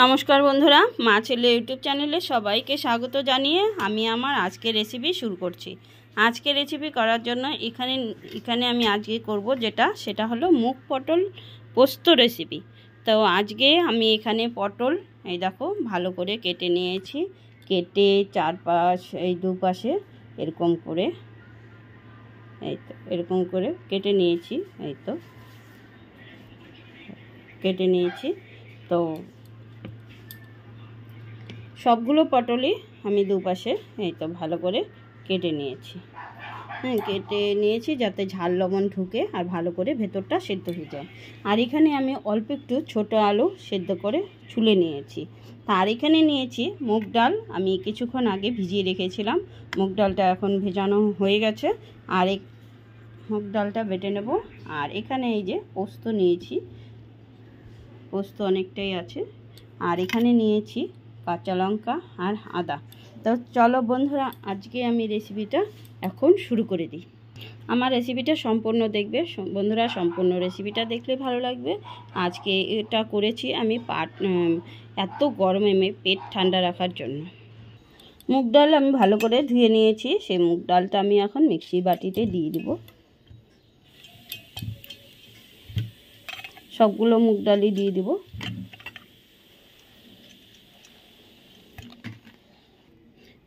নমস্কার বন্ধুরা, মা ছেলে ইউটিউব চ্যানেলে সবাইকে স্বাগত জানিয়ে আমি আমার আজকের রেসিপি শুরু করছি। আজকে রেসিপি করার জন্য এখানে আমি আজকে করব সেটা হলো মুগ পটল পোস্ত রেসিপি। তো আজকে আমি এখানে পটল এই দেখো ভালো করে কেটে নিয়েছি। কেটে চারপাশ এই দুপাশে এরকম করে এরকম করে কেটে নিয়েছি। কেটে নিয়েছি। তো সবগুলো পটলই আমি দুপাশে ভালো করে কেটে নিয়েছি। কেটে নিয়েছি যাতে ঝাল লবণ ঢুকে আর ভালো করে ভেতরটা সেদ্ধ হয়ে যায়। আর এখানে আমি অল্প একটু ছোট আলু সেদ্ধ করে ছুলে নিয়েছি। আর এখানে নিয়েছি মুগ ডাল, আমি কিছুক্ষণ আগে ভিজিয়ে রেখেছিলাম। মুগ ডালটা এখন ভেজানো হয়ে গেছে। আর এই মুগ ডালটা বেটে নেব। আর এখানে এই যে পোস্ত নিয়েছি, পোস্ত অনেকটাই আছে। আর এখানে নিয়েছি কাঁচা লঙ্কা আর আদা। তো চলো বন্ধুরা, আজকে আমি রেসিপিটা এখন শুরু করে দিই। আমার রেসিপিটা সম্পূর্ণ দেখবে বন্ধুরা, সম্পূর্ণ রেসিপিটা দেখলে ভালো লাগবে। আজকে এটা করেছি আমি এত গরমে পেট ঠান্ডা রাখার জন্য। মুগ ডাল আমি ভালো করে ধুয়ে নিয়েছি। সেই মুগ ডালটা আমি এখন মিক্সি বাটিতে দিয়ে দিব। সবগুলো মুগ ডালই দিয়ে দিব।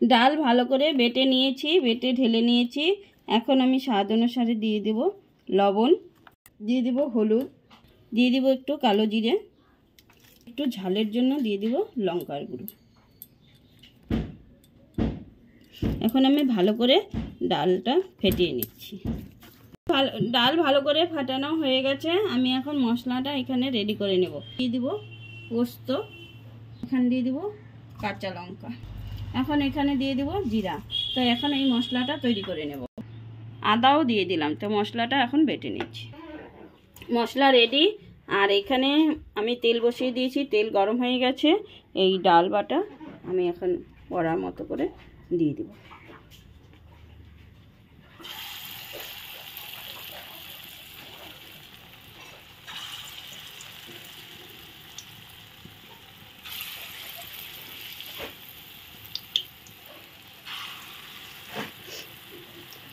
ডাল ভালো করে বেটে নিয়েছি, বেটে ঢেলে নিয়েছি। এখন আমি স্বাদ অনুসারে দিয়ে দেব লবণ, দিয়ে দেব হলুদ, দিয়ে দেব একটু কালো জিরে, একটু ঝালের জন্য দিয়ে দেব লঙ্কার গুঁড়ো। এখন আমি ভালো করে ডালটা ফেটিয়ে নিচ্ছি। ডাল ভালো করে ফাটানো হয়ে গেছে। আমি এখন মশলাটা এখানে রেডি করে নেব। দিয়ে দেব পোস্ত, এখানে দিয়ে দেব কাঁচা লঙ্কা, এখন এখানে দিয়ে দেব জিরা। তো এখন এই মশলাটা তৈরি করে নেব। আদাও দিয়ে দিলাম। তো মশলাটা এখন বেটে নিচ্ছি। মশলা রেডি। আর এখানে আমি তেল বসিয়ে দিয়েছি, তেল গরম হয়ে গেছে। এই ডাল বাটা আমি এখন বড়ার মতো করে দিয়ে দেব।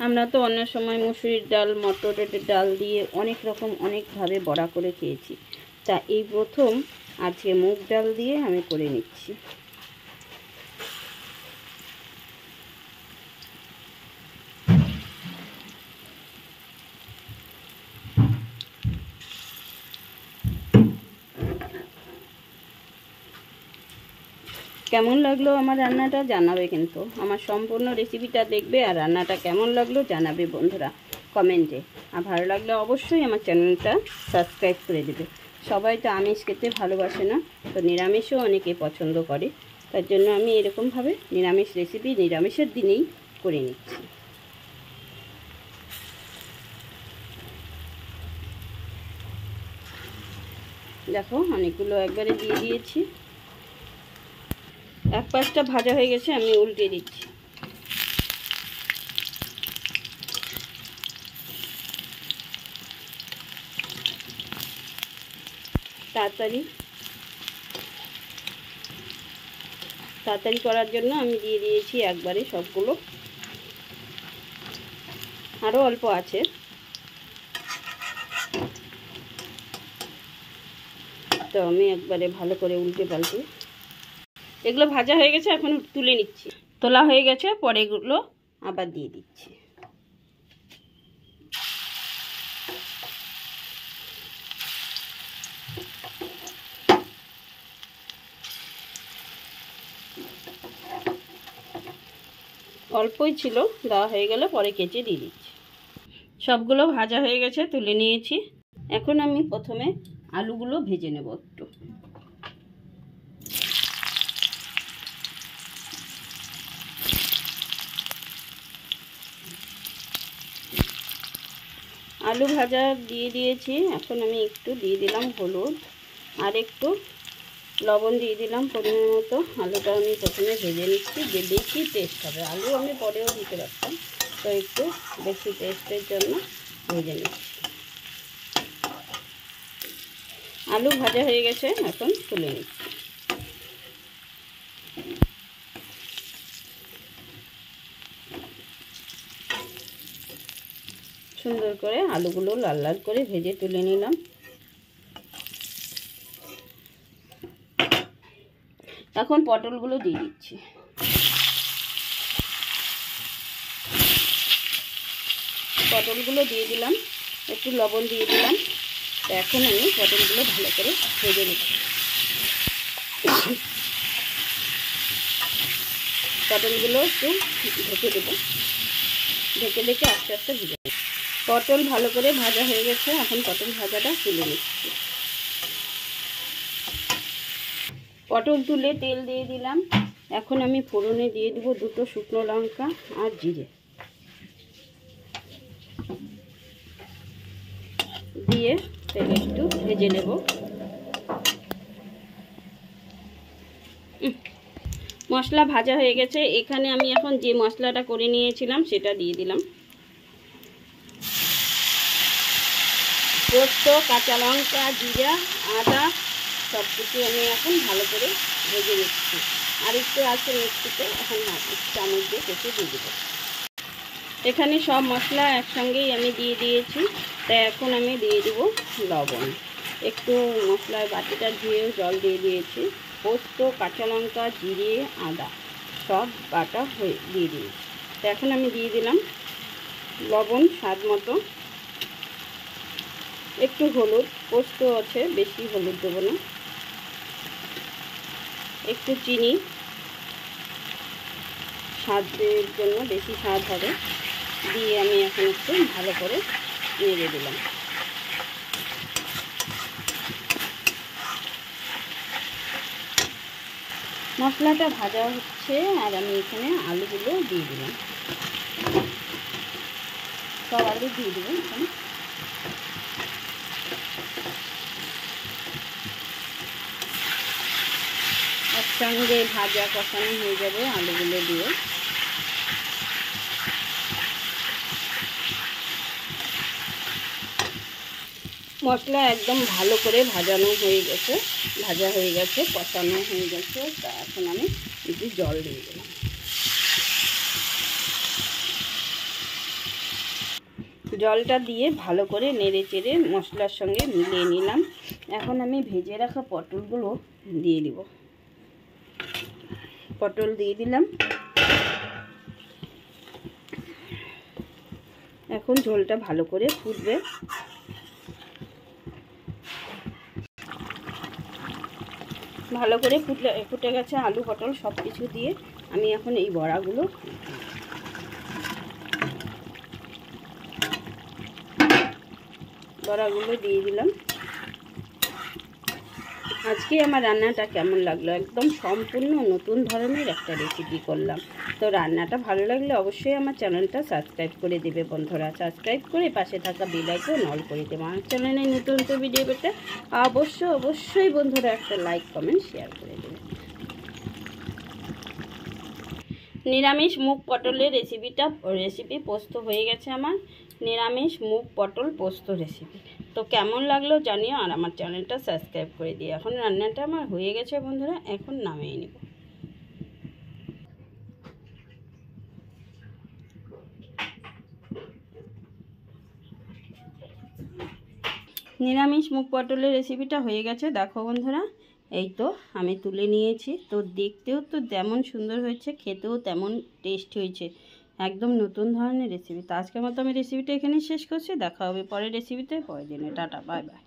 আমরা তো অন্য সময় মুসুরির ডাল, মটরের ডাল দিয়ে অনেকভাবে বড়া করে খেয়েছি। তা এই প্রথম আজকে মুগ ডাল দিয়ে আমি করে নিচ্ছি। কেমন লাগলো আমার রান্নাটা জানাবে, কিন্তু আমার সম্পূর্ণ রেসিপিটা দেখবে আর রান্নাটা কেমন লাগলো জানাবে বন্ধুরা কমেন্টে। আর ভালো লাগলে অবশ্যই আমার চ্যানেলটা সাবস্ক্রাইব করে দেবে। সবাই তো আমিষ খেতে ভালোবাসে না, তো নিরামিষও অনেকে পছন্দ করে। তার জন্য আমি এরকমভাবে নিরামিষ রেসিপি নিরামিষের দিনেই করে নিচ্ছি। দেখো অনেকগুলো একবারে দিয়ে দিয়েছি। এক পাশটা ভাজা হয়ে গেছে, আমি উল্টে দিচ্ছি। তাড়াতাড়ি করার জন্য আমি দিয়ে দিয়েছি একবারে সবগুলো। আরও অল্প আছে। তো আমি একবারে ভালো করে উল্টে পাল্টে এগুলো ভাজা হয়ে গেছে, এখন তুলে নিচ্ছি। তোলা হয়ে গেছে, পরে এগুলো আবার দিয়ে দিচ্ছি। অল্পই ছিল, দেওয়া হয়ে গেলে পরে কেচে দিয়ে দিচ্ছি। সবগুলো ভাজা হয়ে গেছে, তুলে নিয়েছি। এখন আমি প্রথমে আলুগুলো ভেজে নেব একটু। আলু ভাজা দিয়ে দিয়েছি। এখন আমি একটু দিয়ে দিলাম হলুদ আর একটু লবণ দিয়ে দিলাম পরিমাণ মতো। আলুটা আমি প্রথমে ভেজে নিচ্ছি, যে বেশি টেস্ট হবে। আলু আমি পরেও দিতে পারতাম, তো একটু বেশি টেস্টের জন্য ভেজে নিচ্ছি। আলু ভাজা হয়ে গেছে, এখন তুলে নিচ্ছি। সুন্দর করে আলুগুলো লাল লাল করে ভেজে তুলে নিলাম। এখন পটলগুলো দিয়ে দিচ্ছি। পটলগুলো দিয়ে দিলাম, একটু লবণ দিয়ে দিলাম। তো এখন আমি পটলগুলো ভালো করে ভেজে নিচ্ছি। পটলগুলো একটু ঢেকে দেবো, ঢেকে আস্তে আস্তে ভেজে নেব। পটল ভালো করে ভাজা হয়ে গেছে, এখন পটল ভাজাটা তুলে নিচ্ছি। পটল তুলে তেল দিয়ে দিলাম। এখন আমি ফোড়নে দিয়ে দেবো 2টো শুকনো লঙ্কা আর জিরে, দিয়ে তেলে একটু ভেজে নেব। মশলা ভাজা হয়ে গেছে। এখানে আমি এখন যে মশলাটা করে নিয়েছিলাম সেটা দিয়ে দিলাম। পোস্ত, কাঁচা লঙ্কা, জিরা, আদা সব কিছু আমি এখন ভালো করে ভেজে নিচ্ছি। আর একটু আছে মিক্সিতে, এখন চামচ দিয়ে কেটে দিয়ে দেবো। এখানে সব মশলা একসঙ্গেই আমি দিয়ে দিয়েছি। তাই এখন আমি দিয়ে দেবো লবণ। একটু মশলার বাটিটা ধুয়েও জল দিয়ে দিয়েছি। পোস্ত, কাঁচা লঙ্কা, জিরে, আদা সব বাটা হয়ে দিয়ে দিয়েছি। তো এখন আমি দিয়ে দিলাম লবণ স্বাদ মতো, একটু হলুদ, পোস্ত আছে বেশি হলুদ দেবো না, একটু চিনি স্বাদের জন্য, বেশি স্বাদ হবে, দিয়ে আমি এখন একটু ভালো করে নেড়ে দিলাম। মশলাটা ভাজা হচ্ছে আর আমি এখানে আলুগুলো দিয়ে দিলাম। সব আলু দিয়ে দেবো এখানে। একসঙ্গে ভাজা কষানো হয়ে যাবে আলুগুলো দিয়ে। মশলা একদম ভালো করে ভাজানো হয়ে গেছে, ভাজা হয়ে গেছে, কষানো হয়ে গেছে। তা এখন আমি একটু জল দিয়ে দিলাম। জলটা দিয়ে ভালো করে নেড়ে চেড়ে মশলার সঙ্গে মিলিয়ে নিলাম। এখন আমি ভেজে রাখা পটলগুলো দিয়ে দিব। পটল দিয়ে দিলাম। এখন ঝোলটা ভালো করে ফুটবে। ভালো করে ফুটে গেছে আলু পটল সব কিছু দিয়ে। আমি এখন এই বড়াগুলো দিয়ে দিলাম। আজকে আমার রান্নাটা কেমন লাগলো, একদম সম্পূর্ণ নতুন ধরনের একটা রেসিপি করলাম। তো রান্নাটা ভালো লাগলে অবশ্যই আমার চ্যানেলটা সাবস্ক্রাইব করে দেবে বন্ধুরা। সাবস্ক্রাইব করে পাশে থাকা বেল আইকন অল করে দেবে। আমার চ্যানেলে নতুন ভিডিও পেতে অবশ্যই বন্ধুরা একটা লাইক কমেন্ট শেয়ার করে দেবে। নিরামিষ মুগ পটলের রেসিপি পোস্ত হয়ে গেছে আমার। নিরামিষ মুগ পটল পোস্ত রেসিপি। তো কেমন লাগলো জানিও, আর আমার চ্যানেলটা সাবস্ক্রাইব করে দিও। এখন রান্নাটা আমার হয়ে গেছে বন্ধুরা, এখন নামিয়ে নেব। নিরামিষ মুগ পটলের রেসিপিটা হয়ে গেছে, দেখো বন্ধুরা। এই তো আমি তুলে নিয়েছি। তো দেখতেও তো যেমন সুন্দর হয়েছে, খেতেও তেমন টেস্ট হয়েছে। একদম নতুন ধরনের রেসিপি। তো আজকের মতো আমি রেসিপিটা এখানেই শেষ করছি। দেখা হবে পরের রেসিপিতে, পরের দিনে। Tata, bye bye.